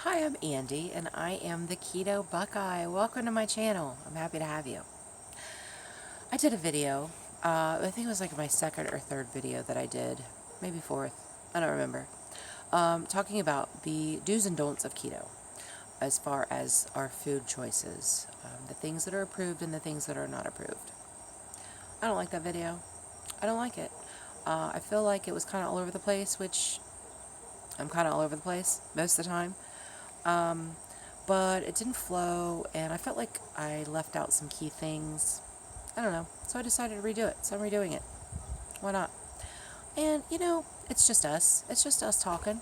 Hi, I'm Andy, and I am the Keto Buckeye. Welcome to my channel. I'm happy to have you. I did a video, I think it was like my second or third video that I did, maybe fourth, I don't remember, talking about the do's and don'ts of keto as far as our food choices, the things that are approved and the things that are not approved. I don't like that video. I don't like it. I feel like it was kind of all over the place, which I'm kind of all over the place most of the time. But it didn't flow, and I felt like I left out some key things. I don't know. So I decided to redo it. So I'm redoing it. Why not? And, it's just us. It's just us talking.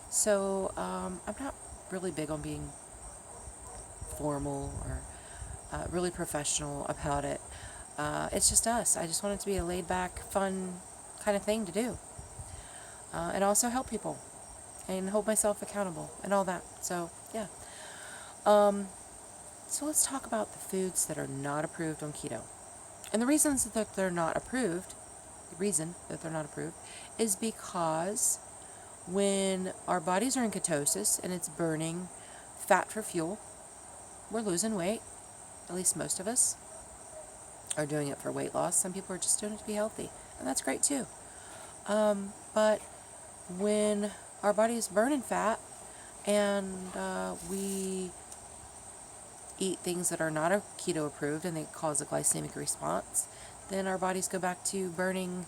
So I'm not really big on being formal or really professional about it. It's just us. I just want it to be a laid back, fun kind of thing to do. And also help people and hold myself accountable and all that. So, yeah. So let's talk about the foods that are not approved on keto. And the reason that they're not approved is because when our bodies are in ketosis and it's burning fat for fuel, we're losing weight. At least most of us are doing it for weight loss. Some people are just doing it to be healthy, and that's great too. But when our body is burning fat and we eat things that are not keto approved and they cause a glycemic response, then our bodies go back to burning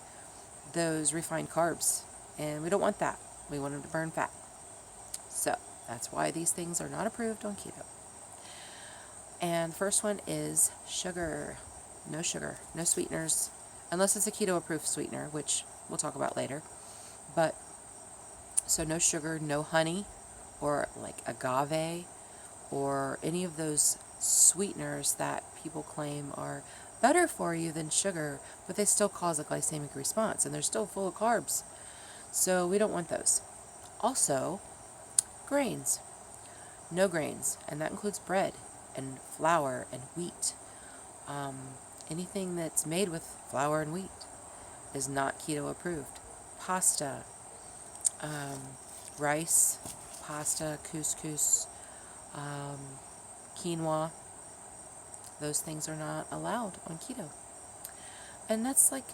those refined carbs, and we don't want that. We want them to burn fat. So that's why these things are not approved on keto. And the first one is sugar. No sugar, no sweeteners, unless it's a keto approved sweetener, which we'll talk about later. But so no sugar, no honey, or like agave, or any of those sweeteners that people claim are better for you than sugar, but they still cause a glycemic response, and they're still full of carbs. So we don't want those. Also, grains. No grains, and that includes bread and flour and wheat. Anything that's made with flour and wheat is not keto approved. Pasta, rice, pasta, couscous, quinoa, those things are not allowed on keto. And that's like,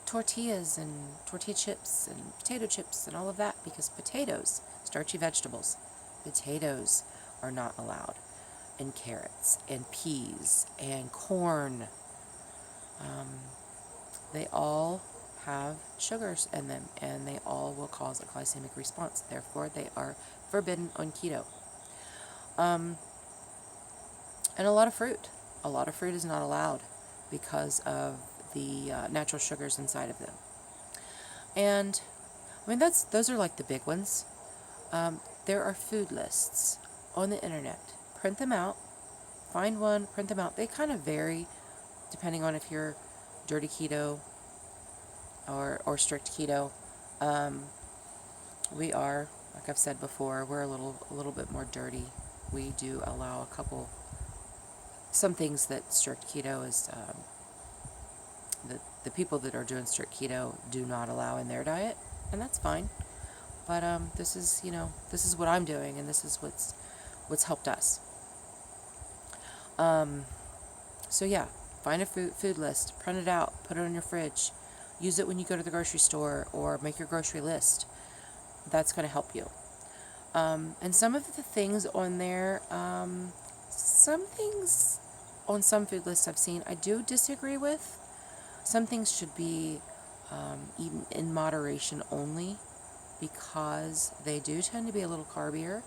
tortillas and tortilla chips and potato chips and all of that, because potatoes, starchy vegetables, potatoes are not allowed, and carrots and peas and corn. They all have sugars in them, and they all will cause a glycemic response. Therefore, they are forbidden on keto. And a lot of fruit. A lot of fruit is not allowed because of the natural sugars inside of them. And I mean, those are like the big ones. There are food lists on the internet. Print them out. Find one, print them out. They kind of vary depending on if you're dirty keto or strict keto. We are, like I've said before, we're a little bit more dirty. We do allow some things that strict keto is, the people that are doing strict keto do not allow in their diet, and that's fine. But this is what I'm doing, and this is what's helped us. So yeah, find a food list, print it out, put it on your fridge, use it when you go to the grocery store, or make your grocery list. That's going to help you. And some of the things on there, some things on some food lists I've seen I do disagree with. Some things should be eaten in moderation only, because they do tend to be a little carbier.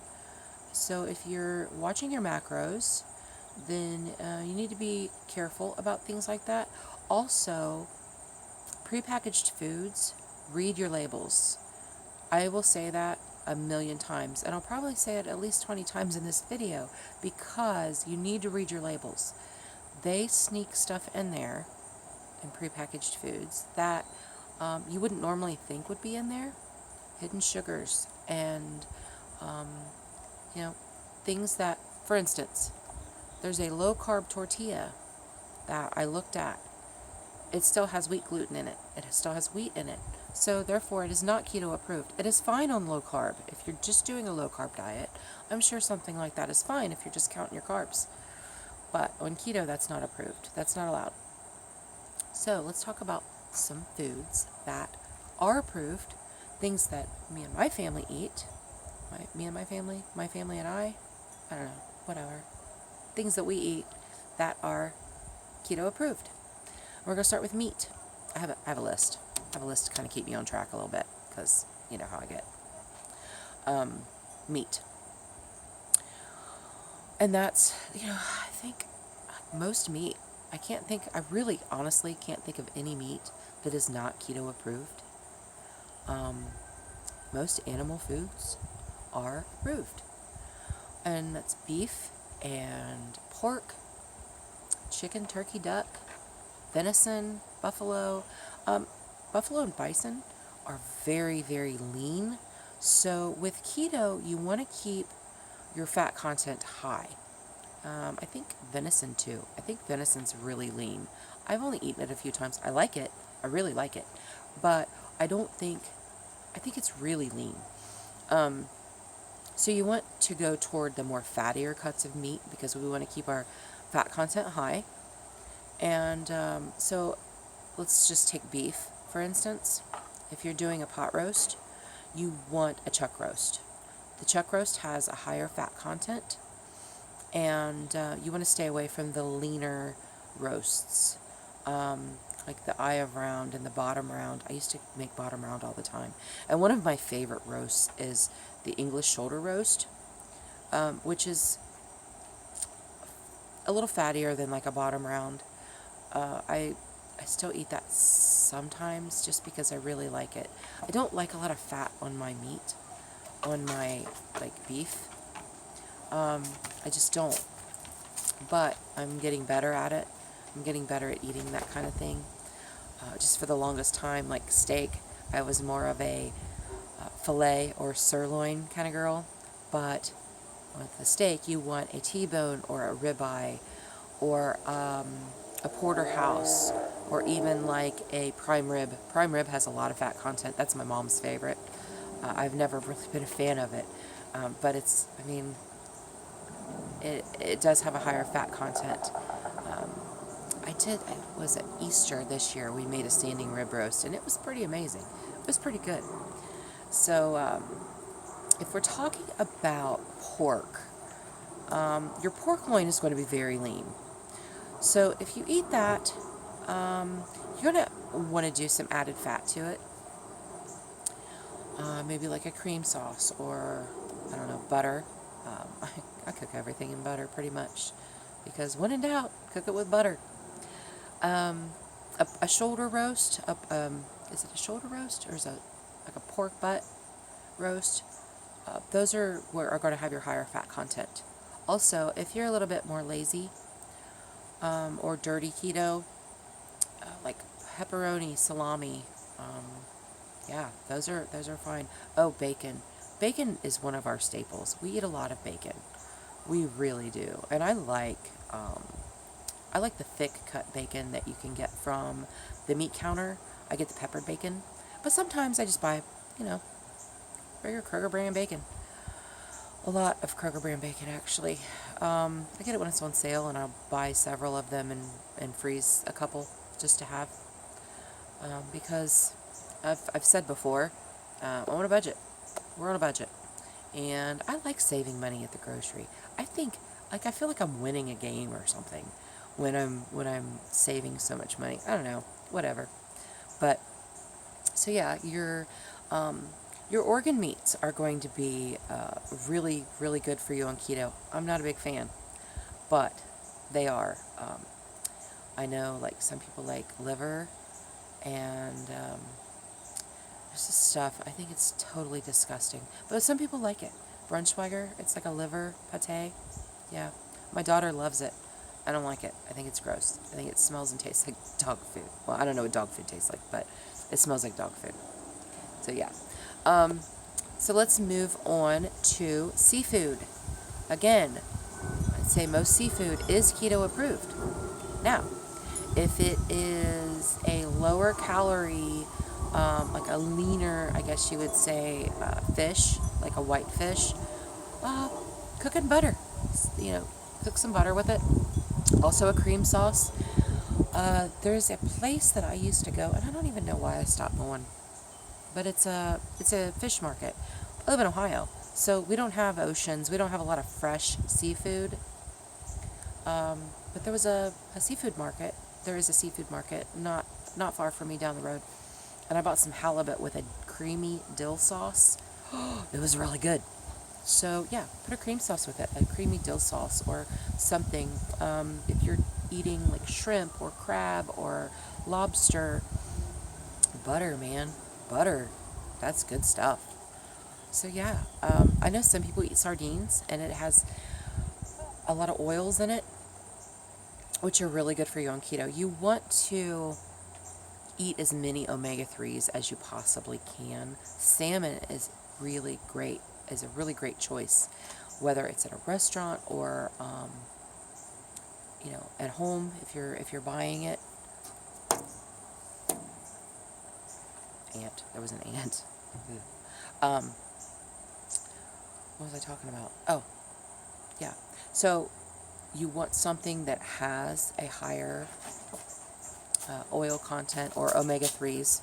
So if you're watching your macros, then you need to be careful about things like that. Also, prepackaged foods, read your labels. I will say that a million times, and I'll probably say it at least 20 times in this video, because you need to read your labels. They sneak stuff in there in prepackaged foods that you wouldn't normally think would be in there. Hidden sugars and things that, for instance, there's a low-carb tortilla that I looked at. It still has wheat gluten in it. It still has wheat in it. So therefore, it is not keto approved. It is fine on low carb if If you're just doing a low-carb diet, I'm sure something like that is fine if you're just counting your carbs. But on keto, that's not approved. That's not allowed. So let's talk about some foods that are approved, things that me and my family eat. My family and I don't know, whatever. Things that we eat that are keto approved. We're going to start with meat. I have a list. I have a list to kind of keep me on track a little bit, because you know how I get. Meat. And that's, I think most meat, I really honestly can't think of any meat that is not keto approved. Most animal foods are approved. And that's beef and pork, chicken, turkey, duck, venison, buffalo. Buffalo and bison are very, very lean. So with keto, you want to keep your fat content high. I think venison too. I think venison's really lean. I've only eaten it a few times. I like it. I really like it. But I think it's really lean. So you want to go toward the more fattier cuts of meat, because we want to keep our fat content high. And so let's just take beef, for instance. If you're doing a pot roast, you want a chuck roast. The chuck roast has a higher fat content, and you want to stay away from the leaner roasts, like the eye of round and the bottom round. I used to make bottom round all the time. And one of my favorite roasts is the English shoulder roast, which is a little fattier than like a bottom round. I still eat that sometimes just because I really like it. I don't like a lot of fat on my meat, on my like beef. I just don't. But I'm getting better at it. I'm getting better at eating that kind of thing. Just for the longest time, like steak, I was more of a filet or sirloin kind of girl. But with the steak, you want a T-bone or a ribeye or a porterhouse, or even like a prime rib. Prime rib has a lot of fat content. That's my mom's favorite. I've never really been a fan of it. But it does have a higher fat content. Was at Easter this year, we made a standing rib roast, and it was pretty amazing. It was pretty good. So if we're talking about pork, your pork loin is going to be very lean. So if you eat that, you're going to want to do some added fat to it. Maybe like a cream sauce, or, I don't know, butter. I cook everything in butter pretty much, because when in doubt, cook it with butter. A shoulder roast, is it a shoulder roast, or is it like a pork butt roast? Those are going to have your higher fat content. Also, if you're a little bit more lazy, or dirty keto, like pepperoni, salami, yeah, those are fine. Oh, bacon. Bacon is one of our staples. We eat a lot of bacon. We really do. And I like the thick cut bacon that you can get from the meat counter. I get the peppered bacon. But sometimes I just buy, regular Kroger brand bacon. A lot of Kroger brand bacon, actually. I get it when it's on sale, and I'll buy several of them and freeze a couple just to have. Because I've said before, I'm on a budget. We're on a budget. And I like saving money at the grocery. I feel like I'm winning a game or something when I'm saving so much money. I don't know, whatever. But so yeah, your organ meats are going to be really, really good for you on keto. I'm not a big fan, but they are. I know, like, some people like liver, and there's this stuff. I think it's totally disgusting, but some people like it. Braunschweiger, it's like a liver pate. Yeah, my daughter loves it. I don't like it. I think it's gross. I think it smells and tastes like dog food. Well, I don't know what dog food tastes like, but it smells like dog food. So yeah. So let's move on to seafood. Again, I'd say most seafood is keto approved. Now, if it is a lower calorie, like a leaner, I guess you would say, fish, like a white fish, cook in butter. Cook some butter with it. Also a cream sauce. There's a place that I used to go, and I don't even know why I stopped going, but it's a fish market. I live in Ohio, so we don't have oceans. We don't have a lot of fresh seafood. But there was a seafood market. There is a seafood market not far from me down the road, and I bought some halibut with a creamy dill sauce. It was really good. So yeah, put a cream sauce with it, a creamy dill sauce or something. If you're eating like shrimp or crab or lobster, butter, man, butter, that's good stuff. So yeah, I know some people eat sardines and it has a lot of oils in it, which are really good for you on keto. You want to eat as many omega-3s as you possibly can. Salmon is really great, is a really great choice, whether it's at a restaurant or at home if you're buying it. There was an ant. What was I talking about? Oh, yeah. So you want something that has a higher oil content or omega-3s.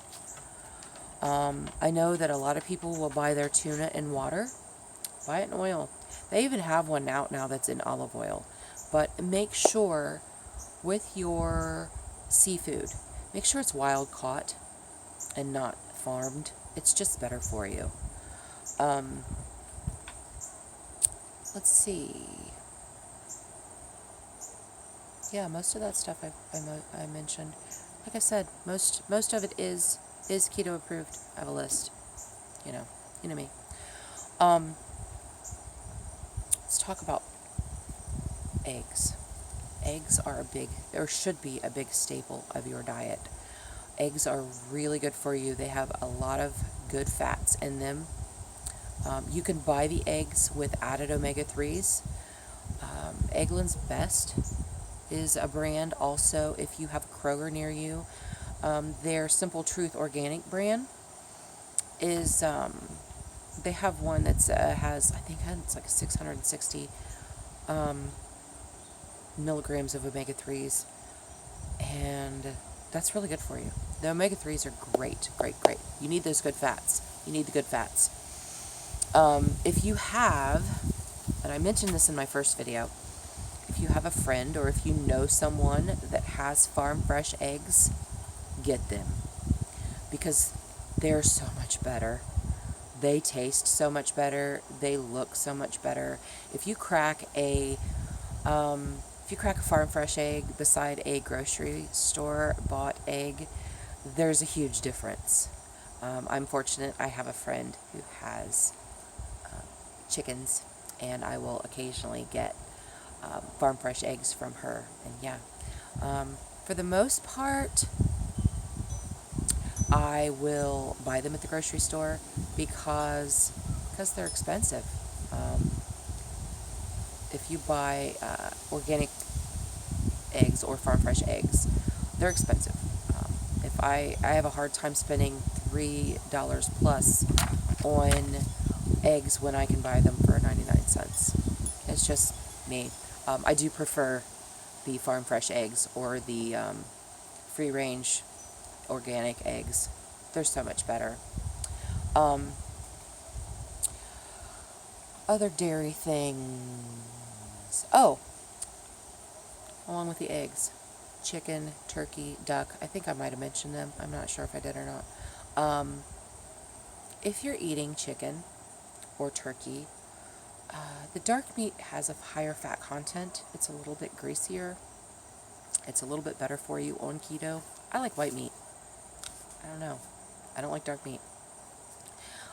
I know that a lot of people will buy their tuna in water. Buy it in oil. They even have one out now that's in olive oil. But make sure with your seafood, make sure it's wild caught and not farmed. It's just better for you. Let's see. Yeah, most of that stuff I mentioned. Like I said, most of it is keto approved. I have a list. You know me. Let's talk about eggs. Eggs are should be a big staple of your diet. Eggs are really good for you. They have a lot of good fats in them. You can buy the eggs with added omega-3s. Eggland's Best is a brand also if you have Kroger near you. Their Simple Truth Organic brand is, they have one that's has, I think it's like 660 milligrams of omega-3s, and that's really good for you. The omega-3s are great. You need those good fats. You need the good fats. If you have, and I mentioned this in my first video, if you have a friend or if you know someone that has farm fresh eggs, get them, because they're so much better. They taste so much better. They look so much better. If you crack a farm fresh egg beside a grocery store bought egg, there's a huge difference. I'm fortunate. I have a friend who has chickens, and I will occasionally get farm fresh eggs from her. And yeah, for the most part, I will buy them at the grocery store because they're expensive. If you buy organic eggs or farm fresh eggs, they're expensive. If I have a hard time spending $3 plus on eggs when I can buy them for 99 cents. It's just me. I do prefer the farm fresh eggs or the free range organic eggs. They're so much better. Other dairy things. Oh, along with the eggs, chicken, turkey, duck. I think I might have mentioned them. I'm not sure if I did or not. If you're eating chicken or turkey, the dark meat has a higher fat content. It's a little bit greasier. It's a little bit better for you on keto. I like white meat. I don't know. I don't like dark meat.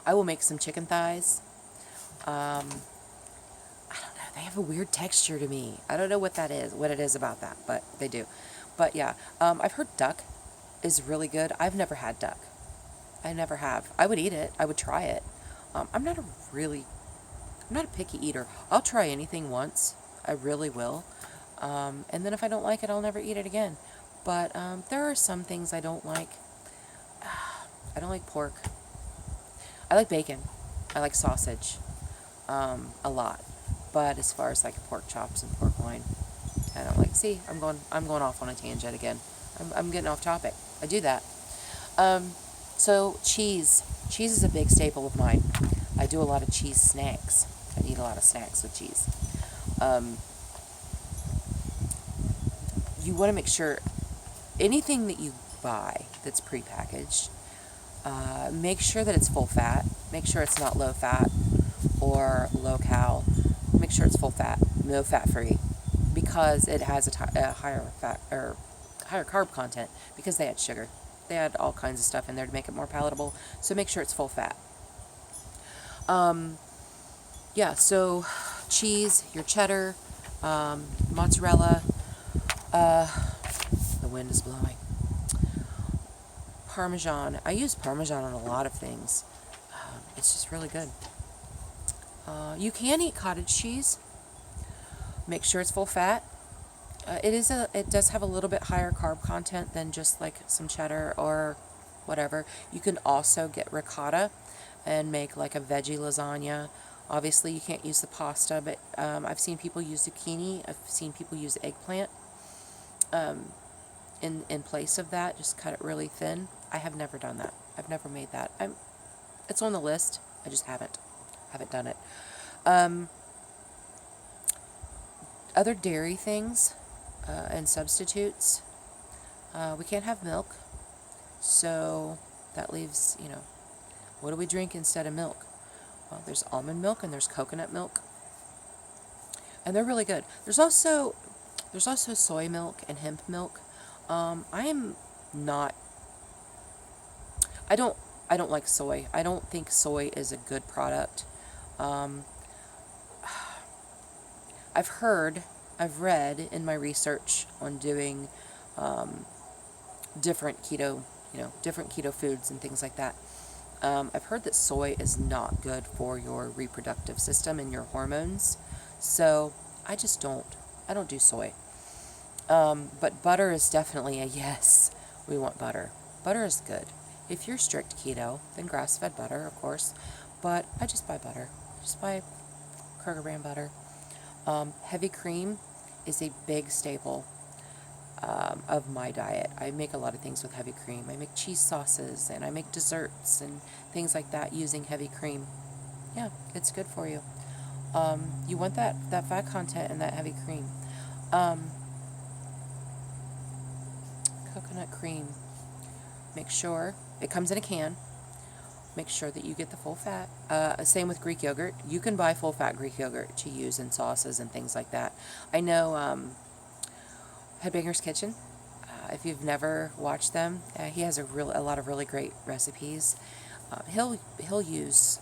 I will make some chicken thighs. I don't know. They have a weird texture to me. I don't know what that is, what it is about that, but they do. But yeah, I've heard duck is really good. I've never had duck. I never have. I would eat it. I would try it. I'm not a picky eater. I'll try anything once. I really will. And then if I don't like it, I'll never eat it again. But there are some things I don't like. I don't like pork. I like bacon. I like sausage, a lot. But as far as like pork chops and pork loin, I don't like. See, I'm going off on a tangent again. I'm getting off topic. I do that. So cheese. Cheese is a big staple of mine. I do a lot of cheese snacks. I eat a lot of snacks with cheese. You want to make sure anything that you buy that's prepackaged, make sure that it's full fat. Make sure it's not low fat or low cal. Make sure it's full fat, no fat free, because it has a higher fat or higher carb content because they add sugar. They add all kinds of stuff in there to make it more palatable. So make sure it's full fat. Yeah, so cheese, your cheddar, mozzarella. The wind is blowing. Parmesan. I use Parmesan on a lot of things. It's just really good. You can eat cottage cheese. Make sure it's full fat. It does have a little bit higher carb content than just like some cheddar or whatever. You can also get ricotta and make like a veggie lasagna. Obviously, you can't use the pasta, but I've seen people use zucchini. I've seen people use eggplant in place of that. Just cut it really thin. I have never done that. I've never made that. It's on the list. I just haven't done it. Other dairy things and substitutes. We can't have milk, so that leaves, what do we drink instead of milk? Well, there's almond milk and there's coconut milk, and they're really good. There's also soy milk and hemp milk. I don't like soy. I don't think soy is a good product. I've read in my research on doing different keto foods and things like that. I've heard that soy is not good for your reproductive system and your hormones. So I don't do soy. But butter is definitely a yes. We want butter. Butter is good. If you're strict keto, then grass-fed butter, of course. But I just buy butter. I just buy Kroger brand butter. Heavy cream is a big staple of my diet. I make a lot of things with heavy cream. I make cheese sauces and I make desserts and things like that using heavy cream. Yeah, it's good for you. You want that fat content in that heavy cream. Coconut cream. Make sure it comes in a can. Make sure that you get the full fat. Same with Greek yogurt. You can buy full fat Greek yogurt to use in sauces and things like that. I know Headbanger's Kitchen. If you've never watched them, he has a lot of really great recipes. He'll use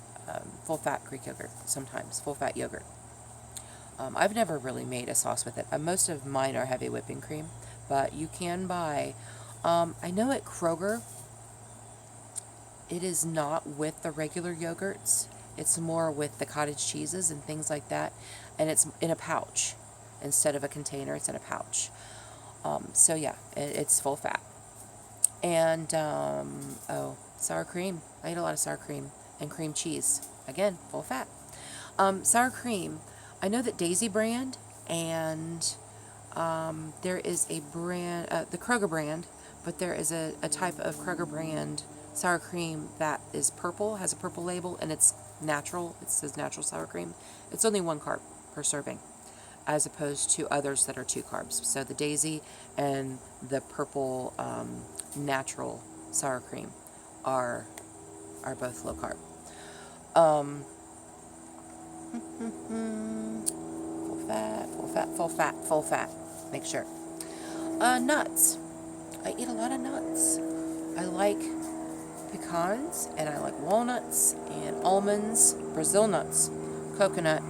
full fat Greek yogurt sometimes, full fat yogurt. I've never really made a sauce with it. Most of mine are heavy whipping cream, but you can buy. I know at Kroger, it is not with the regular yogurts. It's more with the cottage cheeses and things like that. And it's in a pouch. Instead of a container, it's in a pouch. So yeah, it's full fat. And, sour cream. I eat a lot of sour cream and cream cheese. Again, full fat. Sour cream. I know that Daisy brand and there is a brand, the Kroger brand, but there is a type of Kroger brand sour cream that is purple, has a purple label, and it's natural. It says natural sour cream. It's only 1 carb per serving, as opposed to others that are 2 carbs. So the Daisy and the purple natural sour cream are both low carb. Full fat. Make sure. Nuts. I eat a lot of nuts. I like pecans, and I like walnuts, and almonds, Brazil nuts, coconut,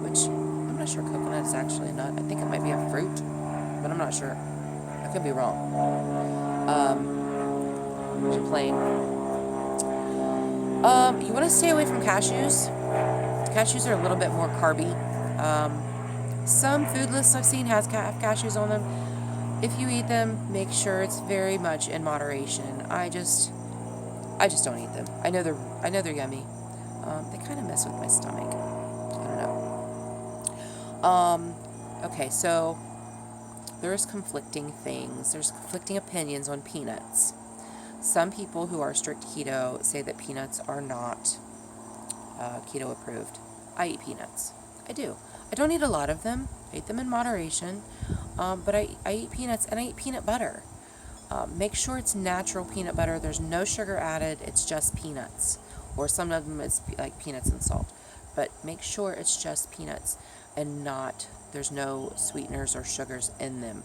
which I'm not sure coconut is actually a nut. I think it might be a fruit, but I'm not sure. I could be wrong. Plain. You want to stay away from cashews. Cashews are a little bit more carby. Some food lists I've seen have cashews on them. If you eat them, make sure it's very much in moderation. I just don't eat them. I know they're yummy. They kind of mess with my stomach. I don't know. Okay, so there's conflicting things. There's conflicting opinions on peanuts. Some people who are strict keto say that peanuts are not keto approved. I eat peanuts. I do. I don't eat a lot of them. I eat them in moderation. But I eat peanuts, and I eat peanut butter. Make sure it's natural peanut butter. There's no sugar added. It's just peanuts. Or some of them is like peanuts and salt. But make sure it's just peanuts and not, there's no sweeteners or sugars in them.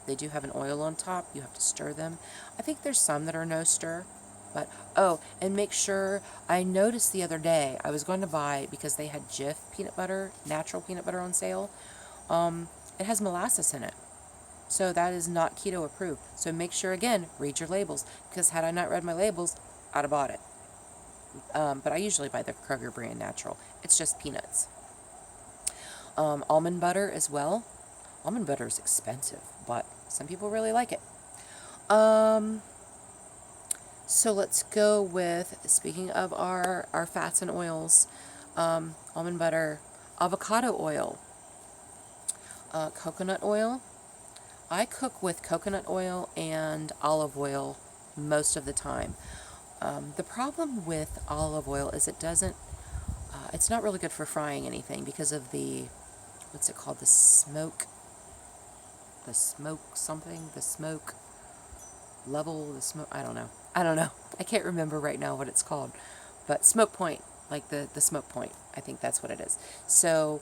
They do have an oil on top. You have to stir them. I think there's some that are no stir. But, oh, and make sure, I noticed the other day, I was going to buy, because they had Jif peanut butter, natural peanut butter on sale. It has molasses in it. So that is not keto approved. So make sure, again, read your labels. Because had I not read my labels, I'd have bought it. But I usually buy the Kroger brand natural. It's just peanuts. Almond butter as well. Almond butter is expensive, but some people really like it. So let's go with, speaking of our fats and oils, almond butter, avocado oil, coconut oil. I cook with coconut oil and olive oil most of the time. The problem with olive oil is it doesn't, it's not really good for frying anything because of the, what's it called, the smoke level, I don't know. I can't remember right now what it's called, but smoke point, like the smoke point. I think that's what it is. So,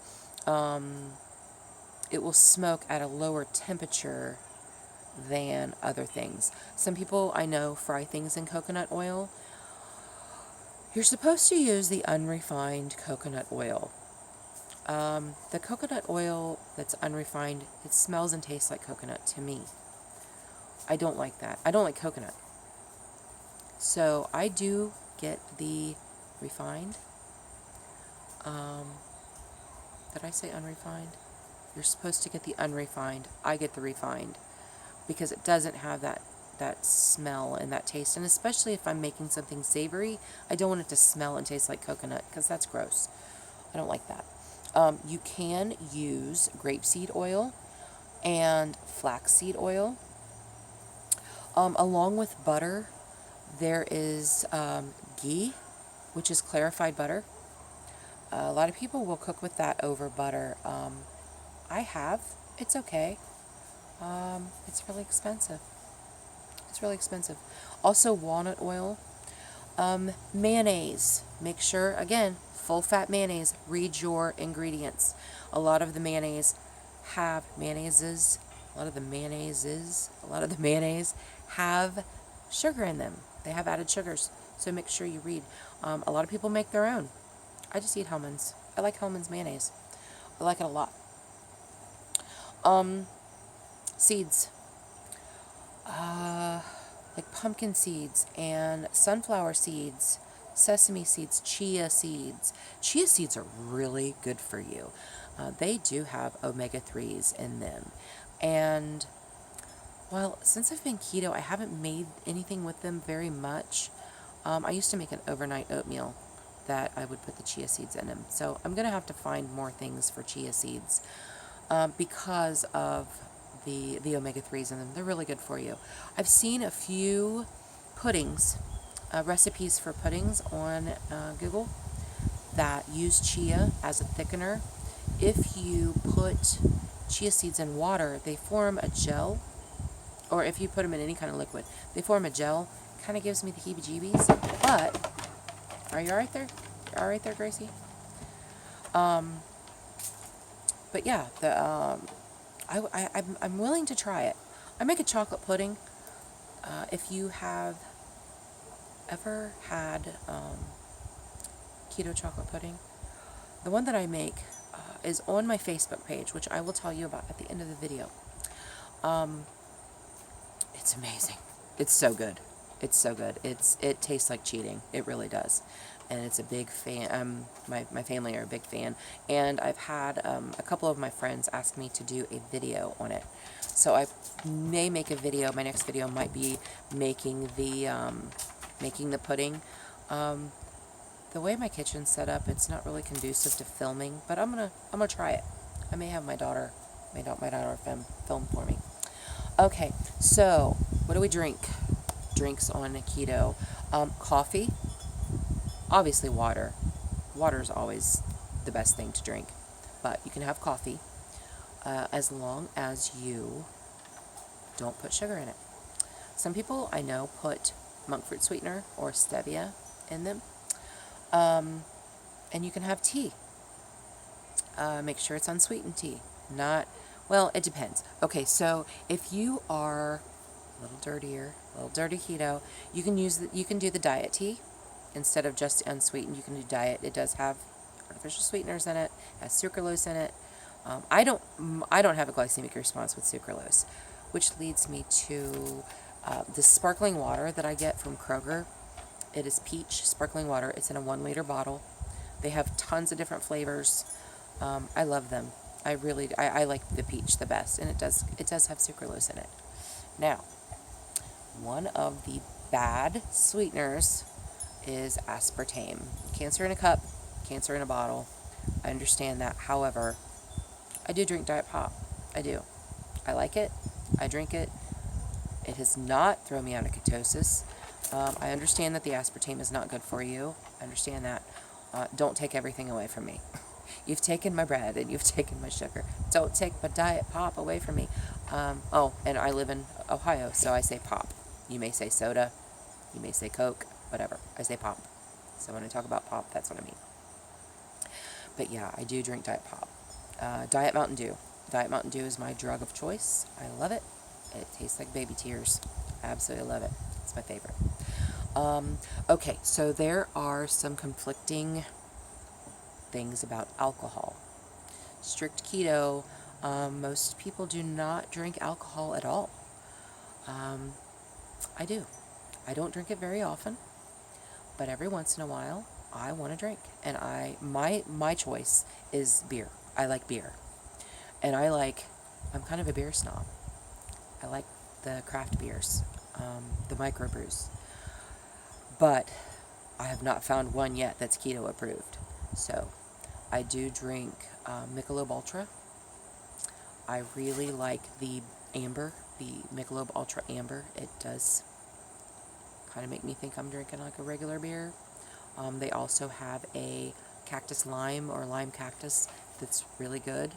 it will smoke at a lower temperature than other things. Some people I know fry things in coconut oil. You're supposed to use the unrefined coconut oil. The coconut oil that's unrefined, it smells and tastes like coconut to me. I don't like that. I don't like coconut. So I do get the refined. Did I say unrefined? You're supposed to get the unrefined. I get the refined because it doesn't have that smell and that taste. And especially if I'm making something savory, I don't want it to smell and taste like coconut because that's gross. I don't like that. You can use grapeseed oil and flaxseed oil. Along with butter, there is ghee, which is clarified butter. A lot of people will cook with that over butter. I have. It's okay. It's really expensive. Also, walnut oil. Mayonnaise. Make sure, again, full fat mayonnaise. Read your ingredients. A lot of the mayonnaise have a lot of the mayonnaise have sugar in them. They have added sugars. So make sure you read. A lot of people make their own. I just eat Hellmann's. I like Hellmann's mayonnaise. I like it a lot. Seeds. Like pumpkin seeds and sunflower seeds, sesame seeds, chia seeds. Chia seeds are really good for you. They do have omega-3s in them. And, well, since I've been keto, I haven't made anything with them very much. I used to make an overnight oatmeal that I would put the chia seeds in them. So I'm going to have to find more things for chia seeds because of the omega-3s in them. They're really good for you. I've seen a few puddings, recipes for puddings on Google that use chia as a thickener. If you put chia seeds in water, they form a gel, or if you put them in any kind of liquid, they form a gel. Kind of gives me the heebie-jeebies, but are you all right there? You all right there, Gracie? But yeah, I'm willing to try it. I make a chocolate pudding. If you have ever had keto chocolate pudding, the one that I make is on my Facebook page, which I will tell you about at the end of the video. It's amazing. It's so good. It tastes like cheating. It really does. And it's a big fan. My family are a big fan. And I've had a couple of my friends ask me to do a video on it. So I may make a video. My next video might be making the pudding. The way my kitchen's set up, it's not really conducive to filming, but I'm gonna try it. I may have my daughter film for me. Okay, so what do we drink? Drinks on keto. Coffee, obviously water. Water is always the best thing to drink, but you can have coffee as long as you don't put sugar in it. Some people I know put monk fruit sweetener or stevia in them. And you can have tea. Make sure it's unsweetened tea. Well, it depends. Okay, so if you are a little dirty keto, you can do the diet tea instead of just unsweetened. You can do diet. It does have artificial sweeteners in it, has sucralose in it. I don't have a glycemic response with sucralose, which leads me to the sparkling water that I get from Kroger. It is peach sparkling water. It's in a 1 liter bottle. They have tons of different flavors. I love them. I like the peach the best, and it does have sucralose in it. Now, one of the bad sweeteners is aspartame. Cancer in a cup, cancer in a bottle. I understand that. However, I do drink Diet Pop. I do. I like it. I drink it. It has not thrown me out of ketosis. I understand that the aspartame is not good for you. I understand that. Don't take everything away from me. You've taken my bread and you've taken my sugar. Don't take my Diet Pop away from me. And I live in Ohio, so I say pop. You may say soda. You may say Coke. Whatever. I say pop. So when I talk about pop, that's what I mean. But yeah, I do drink Diet Pop. Diet Mountain Dew. Diet Mountain Dew is my drug of choice. I love it. It tastes like baby tears. I absolutely love it. It's my favorite. Okay, so there are some conflicting things about alcohol. Strict keto, most people do not drink alcohol at all. I do. I don't drink it very often, but every once in a while, I want to drink. And my choice is beer. I like beer. And I'm kind of a beer snob. I like the craft beers, the microbrews. But I have not found one yet that's keto approved. So I do drink Michelob Ultra. I really like the amber, the Michelob Ultra Amber. It does kind of make me think I'm drinking like a regular beer. They also have a cactus lime or lime cactus that's really good.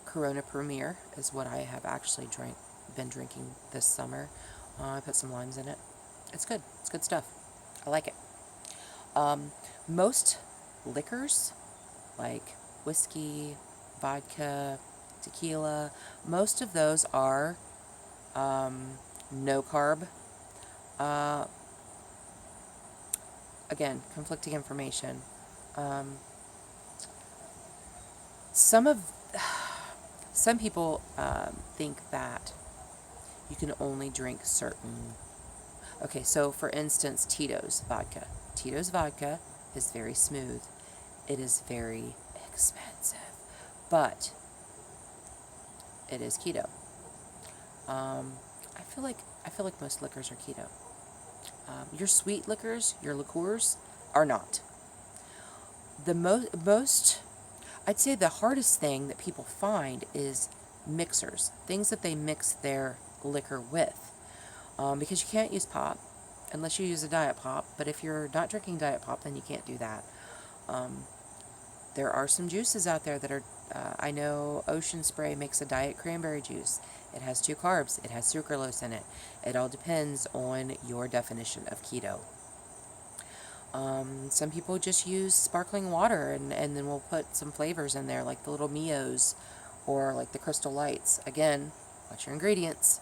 Corona Premier is what I have actually been drinking this summer. I put some limes in it. It's good. It's good stuff. I like it. Most liquors, like whiskey, vodka, tequila, most of those are no carb. Again, conflicting information. Some people think that you can only drink certain. Okay, so for instance, Tito's vodka. Tito's vodka is very smooth. It is very expensive, but it is keto. I feel like most liquors are keto. Your sweet liquors, your liqueurs, are not. The most, I'd say the hardest thing that people find is mixers, things that they mix their liquor with, because you can't use pop unless you use a Diet Pop. But if you're not drinking Diet Pop, then you can't do that. There are some juices out there that are, I know Ocean Spray makes a diet cranberry juice. It has 2 carbs. It has sucralose in it. It all depends on your definition of keto. Some people just use sparkling water and then we'll put some flavors in there, like the little Mios or like the Crystal Lights. Again, watch your ingredients.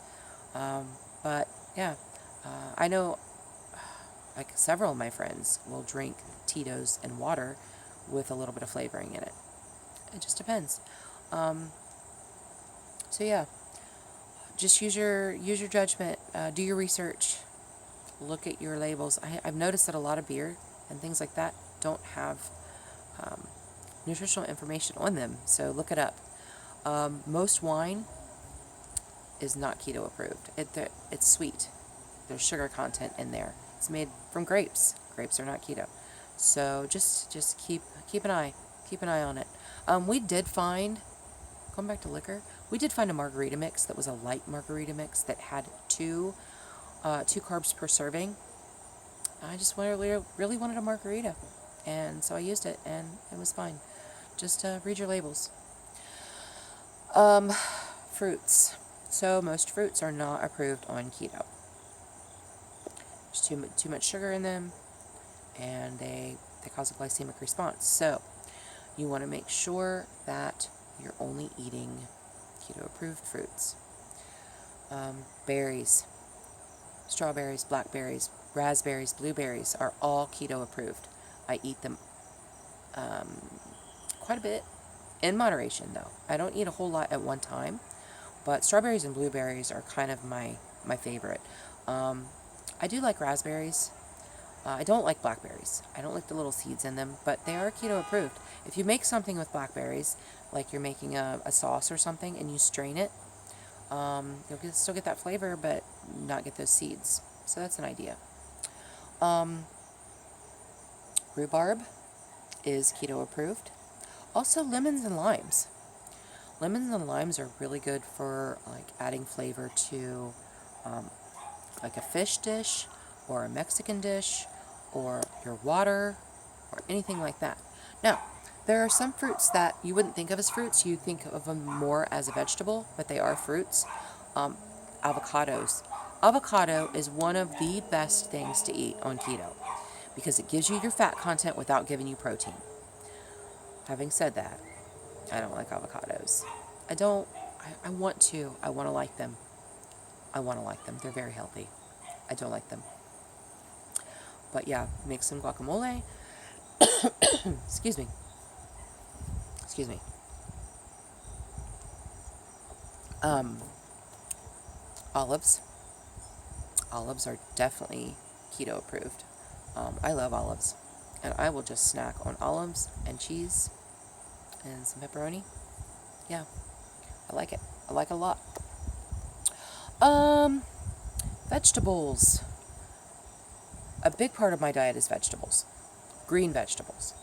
But yeah, I know like several of my friends will drink Tito's and water with a little bit of flavoring in it. It just depends. So yeah, just use your judgment. Do your research. Look at your labels. I've noticed that a lot of beer and things like that don't have nutritional information on them, so look it up. Most wine is not keto approved. It's sweet. There's sugar content in there. It's made from grapes. Grapes are not keto. So just keep an eye on it. We did find, going back to liquor, we did find a margarita mix that was a light margarita mix that had two carbs per serving. I just really wanted a margarita, and so I used it, and it was fine. Just read your labels. Fruits. So most fruits are not approved on keto. There's too much sugar in them, and they cause a glycemic response. So you want to make sure that you're only eating keto-approved fruits. Berries, strawberries, blackberries, raspberries, blueberries are all keto-approved. I eat them quite a bit, in moderation though. I don't eat a whole lot at one time, but strawberries and blueberries are kind of my favorite. I do like raspberries. I don't like blackberries. I don't like the little seeds in them, but they are keto approved. If you make something with blackberries, like you're making a sauce or something, and you strain it, you'll still get that flavor, but not get those seeds. So that's an idea. Rhubarb is keto approved. Also, lemons and limes. Lemons and limes are really good for like adding flavor to like a fish dish or a Mexican dish or your water or anything like that. Now, there are some fruits that you wouldn't think of as fruits. You think of them more as a vegetable, but they are fruits. Avocados. Avocado is one of the best things to eat on keto because it gives you your fat content without giving you protein. Having said that, I don't like avocados. I want to like them. They're very healthy. I don't like them. But yeah, make some guacamole. Excuse me. Olives. Olives are definitely keto approved. I love olives. And I will just snack on olives and cheese and some pepperoni. Yeah, I like it. I like it a lot. Vegetables. A big part of my diet is vegetables. Green vegetables.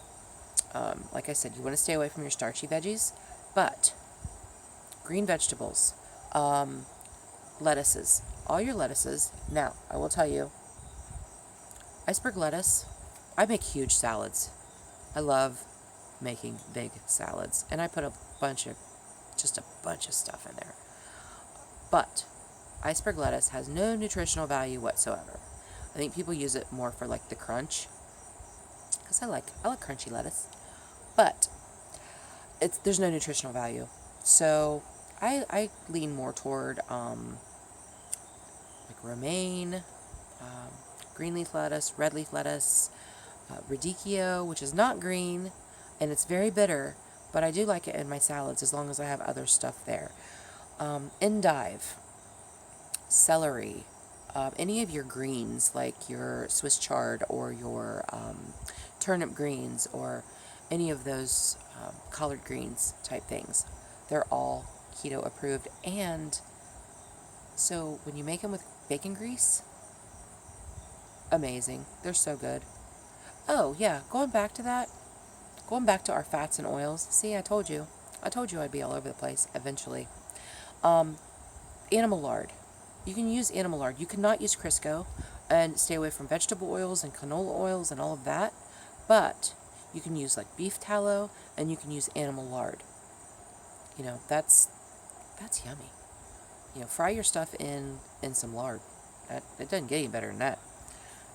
Like I said, you want to stay away from your starchy veggies, but green vegetables, lettuces, all your lettuces. Now, I will tell you, iceberg lettuce, I make huge salads. I love making big salads, and I put a bunch of stuff in there. But iceberg lettuce has no nutritional value whatsoever. I think people use it more for like the crunch, because I like crunchy lettuce, but there's no nutritional value. So I lean more toward like romaine, green leaf lettuce, red leaf lettuce, radicchio, which is not green, and it's very bitter, but I do like it in my salads as long as I have other stuff there. Endive, celery, any of your greens like your Swiss chard or your turnip greens or any of those collard greens type things, they're all keto approved. And so when you make them with bacon grease, amazing. They're so good. Oh yeah, going back to our fats and oils. See, I told you I'd be all over the place eventually. Animal lard. You can use animal lard. You cannot use Crisco, and stay away from vegetable oils and canola oils and all of that. But you can use like beef tallow, and you can use animal lard. You know, that's yummy. You know, fry your stuff in some lard. It doesn't get any better than that.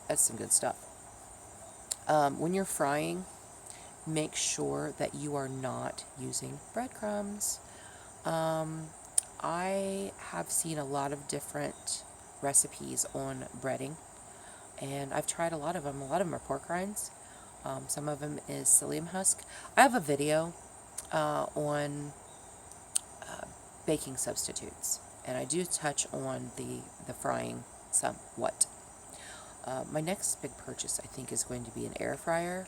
That's some good stuff. When you're frying, make sure that you are not using breadcrumbs. I have seen a lot of different recipes on breading, and I've tried a lot of them. A lot of them are pork rinds. Some of them is psyllium husk. I have a video on baking substitutes, and I do touch on the frying somewhat. My next big purchase, I think, is going to be an air fryer.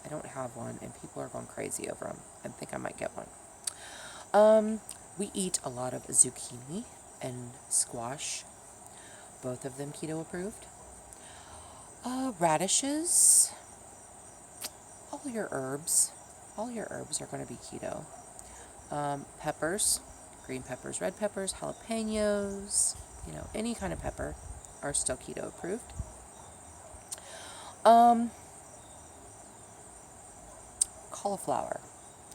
I don't have one, and people are going crazy over them. I think I might get one. We eat a lot of zucchini and squash, both of them keto approved. Radishes, all your herbs are going to be keto. Peppers, green peppers, red peppers, jalapenos, any kind of pepper are still keto approved. Cauliflower.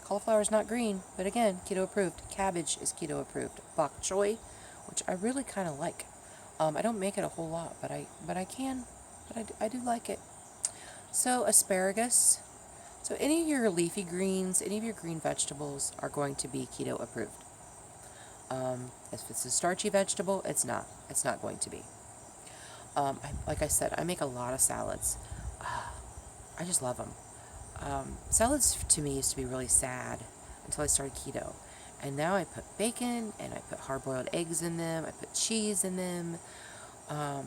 Cauliflower is not green, but again, keto approved. Cabbage is keto approved. Bok choy, which I really kind of like. I don't make it a whole lot, but I can, I do like it. So asparagus. So any of your leafy greens, any of your green vegetables are going to be keto approved. If it's a starchy vegetable, it's not. It's not going to be. Like I said, I make a lot of salads. I just love them. Salads to me used to be really sad until I started keto. And now I put bacon and I put hard-boiled eggs in them. I put cheese in them. I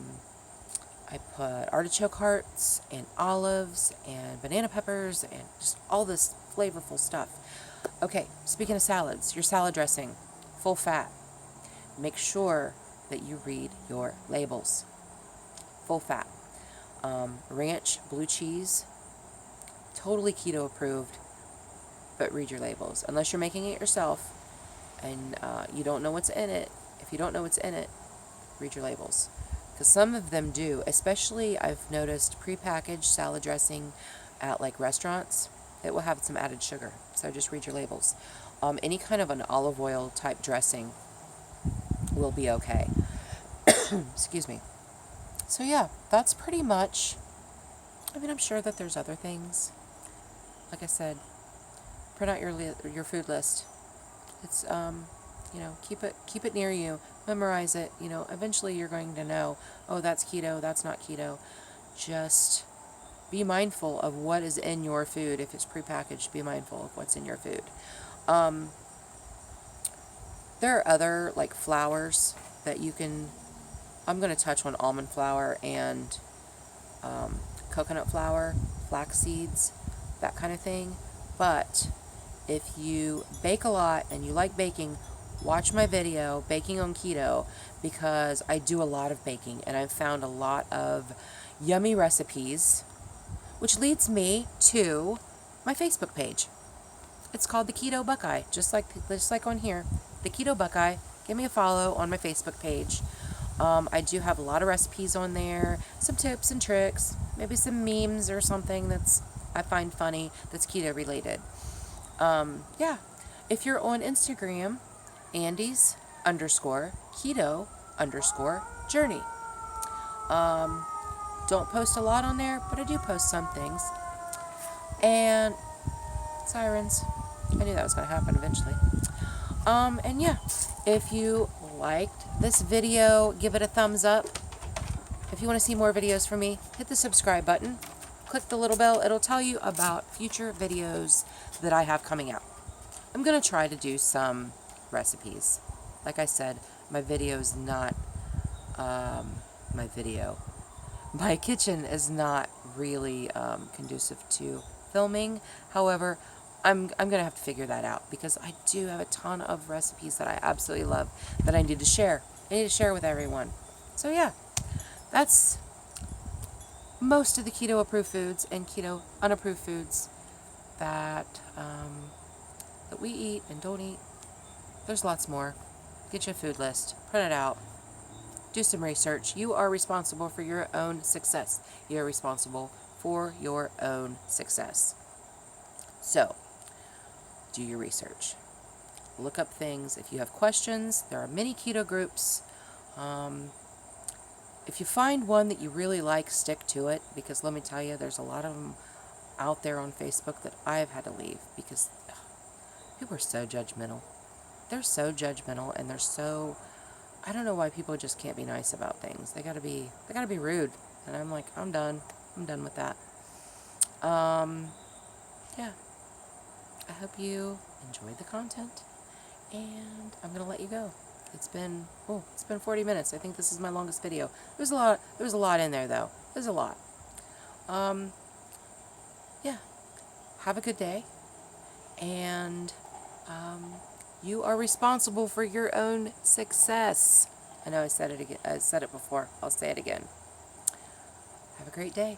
put artichoke hearts and olives and banana peppers and just all this flavorful stuff. Okay, speaking of salads, your salad dressing, full fat. Make sure that you read your labels. Full fat. Ranch, blue cheese, totally keto approved, but read your labels. Unless you're making it yourself and you don't know what's in it. If you don't know what's in it, read your labels. Because some of them do, especially I've noticed prepackaged salad dressing at like restaurants, it will have some added sugar. So just read your labels. Any kind of an olive oil type dressing will be okay. Excuse me. So yeah, that's pretty much, I'm sure that there's other things. Like I said, print out your food list. It's, keep it near you. Memorize it. Eventually you're going to know, oh, that's keto, that's not keto. Just be mindful of what is in your food. If it's prepackaged, be mindful of what's in your food. There are other, like, flours that you can, I'm going to touch on almond flour and coconut flour, flax seeds, that kind of thing. But if you bake a lot and you like baking, watch my video, Baking on Keto, because I do a lot of baking and I've found a lot of yummy recipes, which leads me to my Facebook page. It's called the Keto Buckeye, just like on here, the Keto Buckeye. Give me a follow on my Facebook page. I do have a lot of recipes on there, some tips and tricks, maybe some memes or something that's I find funny that's keto related. Yeah, if you're on Instagram, Andes_keto_journey. Don't post a lot on there, but I do post some things. And sirens. I knew that was going to happen eventually. And yeah, if you liked this video, give it a thumbs up. If you want to see more videos from me, hit the subscribe button. Click the little bell. It'll tell you about future videos that I have coming out. I'm going to try to do some recipes. Like I said, my kitchen is not really conducive to filming. However, I'm going to have to figure that out because I do have a ton of recipes that I absolutely love that I need to share. I need to share with everyone. So yeah, that's most of the keto approved foods and keto unapproved foods that we eat and don't eat. There's lots more. Get your food list, print it out, do some research. You are responsible for your own success. You're responsible for your own success. So, do your research. Look up things. If you have questions, there are many keto groups. If you find one that you really like, stick to it, because let me tell you, there's a lot of them out there on Facebook that I've had to leave because people are so judgmental. They're so judgmental, and they're so, I don't know why people just can't be nice about things. They gotta be rude. And I'm like, I'm done with that. Yeah. I hope you enjoyed the content, and I'm gonna let you go. It's been 40 minutes. I think this is my longest video. There's a lot in there though. There's a lot. Yeah. Have a good day, and You are responsible for your own success. I know I said it again. I said it before. I'll say it again. Have a great day.